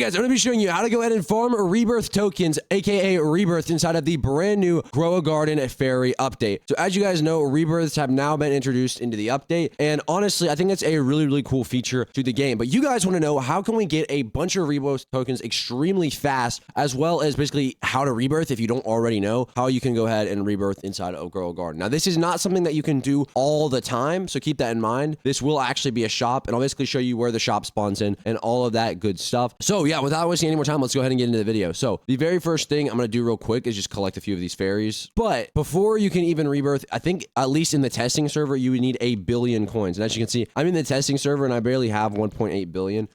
guys, I'm going to be showing you how to go ahead and farm rebirth tokens, aka rebirth, inside of the brand new Grow a Garden Fairy update. So as you guys know, rebirths have now been introduced into the update, and honestly, I think it's a really cool feature to the game. But you guys want to know, how can we get a bunch of rebirth tokens extremely fast, as well as basically how to rebirth if you don't already know how you can go ahead and rebirth inside of Grow a Garden. Now, this is not something that you can do all the time, so keep that in mind. This will actually be a shop, and I'll basically show you where the shop spawns in and all of that good stuff. So yeah, without wasting any more time, let's go ahead and get into the video. So the very first thing I'm going to do real quick is just collect a few of these fairies. But before you can even rebirth, I think at least in the testing server, you would need 1 billion coins. And as you can see, I'm in the testing server and I barely have 1.8 billion.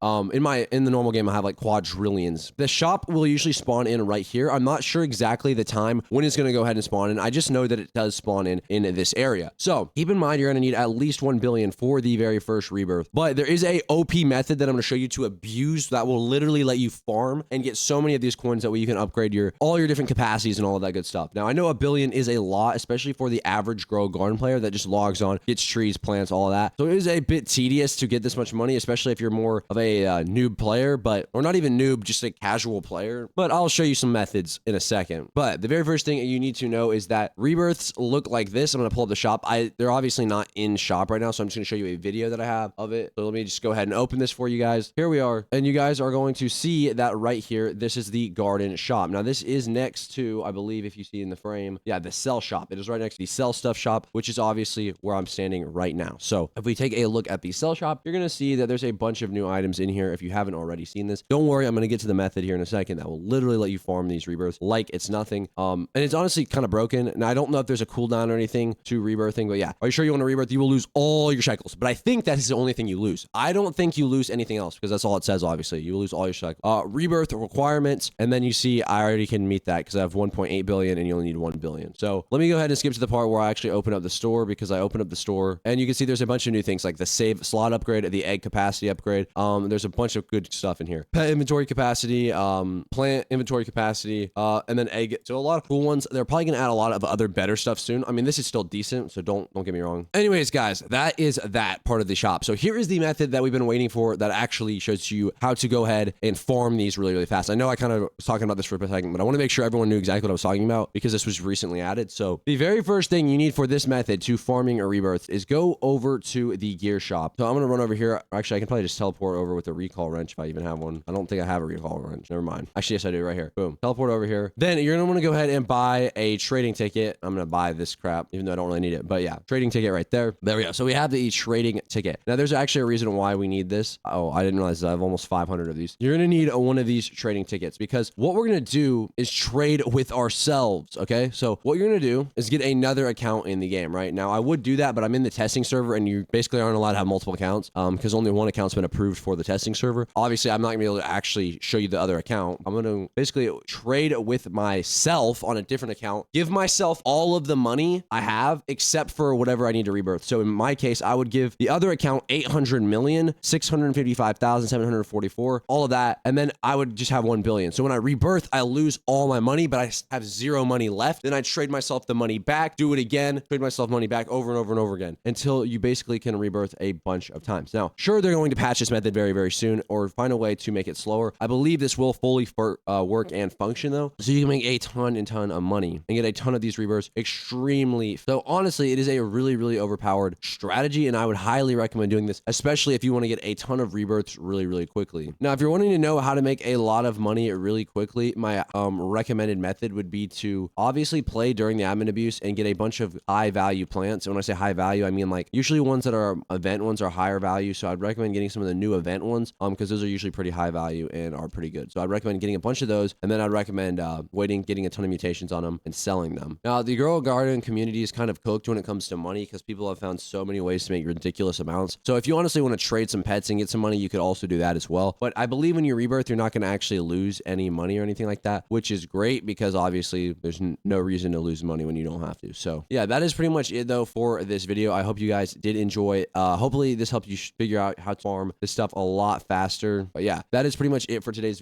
In the normal game, I have like quadrillions. The shop will usually spawn in right here. I'm not sure exactly the time when it's going to go ahead and spawn in. I just know that it does spawn in this area. So keep in mind, you're going to need at least 1 billion for the very first rebirth. But there is a OP method that I'm going to show you to abuse that will literally let you farm and get so many of these coins that way you can upgrade all your different capacities and all of that good stuff. Now, I know 1 billion is a lot, especially for the average Grow a Garden player that just logs on, gets trees, plants, all of that. So it is a bit tedious to get this much money, especially if you're more of a noob player, or not even noob, just a casual player. But I'll show you some methods in a second. But the very first thing you need to know is that rebirths look like this. I'm going to pull up the shop. They're obviously not in shop right now, so I'm just going to show you a video that I have of it. So let me just go ahead and open this for you guys. Here we are. And you guys are going to see that right here. This is the garden shop. Now, this is next to, I believe, if you see in the frame, yeah, the sell shop. It is right next to the sell stuff shop, which is obviously where I'm standing right now. So if we take a look at the sell shop, you're going to see that there's a bunch of new items in here. If you haven't already seen this, don't worry. I'm going to get to the method here in a second that will literally let you farm these rebirths like it's nothing. And it's honestly kind of broken. Now, I don't know if there's a cooldown or anything to rebirthing, but yeah, are you sure you want to rebirth? You will lose all your shekels, but I think that is the only thing you lose. I don't think you lose anything else because that's all it says. Obviously, you will lose all your shekels. Rebirth requirements, and then you see I already can meet that because I have 1.8 billion and you only need 1 billion. So let me go ahead and skip to the part where I actually open up the store, because I open up the store and you can see there's a bunch of new things like the save slot upgrade, the egg capacity upgrade. There's a bunch of good stuff in here. Pet inventory capacity, plant inventory capacity, and then egg. So a lot of cool ones. They're probably gonna add a lot of other better stuff soon. I mean, this is still decent, so don't get me wrong. Anyways, guys, that is that part of the shop. So here is the method that we've been waiting for that actually shows you how to go ahead and farm these really fast. I know I kind of was talking about this for a second, but I want to make sure everyone knew exactly what I was talking about because this was recently added. So the very first thing you need for this method to farming a rebirth is go over to the gear shop. So I'm going to run over here. Actually, I can probably just teleport over with a recall wrench if I even have one. I don't think I have a recall wrench. Never mind. Actually, yes, I do right here. Boom. Teleport over here. Then you're going to want to go ahead and buy a trading ticket. I'm going to buy this crap, even though I don't really need it. But yeah, trading ticket right there. There we go. So we have the trading ticket. Now, there's actually a reason why we need this. Oh, I didn't realize that I have almost 500 of these. You're going to need one of these trading tickets because what we're going to do is trade with ourselves. Okay. So what you're going to do is get another account in the game right now. I would do that, but I'm in the testing server and you basically aren't allowed to have multiple accounts because only one account's been approved for the testing server. Obviously, I'm not gonna be able to actually show you the other account. I'm going to basically trade with myself on a different account, give myself all of the money I have except for whatever I need to rebirth. So in my case, I would give the other account 800,655,744, all of that. And then I would just have 1 billion. So when I rebirth, I lose all my money, but I have 0 money left. Then I trade myself the money back, do it again, trade myself money back over and over and over again until you basically can rebirth a bunch of times. Now, sure, they're going to patch this method very soon or find a way to make it slower. I believe this will fully work and function though. So you can make a ton of money and get a ton of these rebirths extremely. So honestly, it is a really overpowered strategy. And I would highly recommend doing this, especially if you want to get a ton of rebirths really quickly. Now, if you're wanting to know how to make a lot of money really quickly, my recommended method would be to obviously play during the admin abuse and get a bunch of high value plants. And when I say high value, I mean like usually ones that are event ones are higher value. So I'd recommend getting some of the new event ones because those are usually pretty high value and are pretty good. So I'd recommend getting a bunch of those. And then I'd recommend getting a ton of mutations on them and selling them. Now, the Grow a Garden community is kind of cooked when it comes to money because people have found so many ways to make ridiculous amounts. So if you honestly want to trade some pets and get some money, you could also do that as well. But I believe when you rebirth, you're not going to actually lose any money or anything like that, which is great because obviously there's no reason to lose money when you don't have to. So yeah, that is pretty much it though for this video. I hope you guys did enjoy. Hopefully this helped you figure out how to farm this stuff a lot faster. But yeah, that is pretty much it for today's video.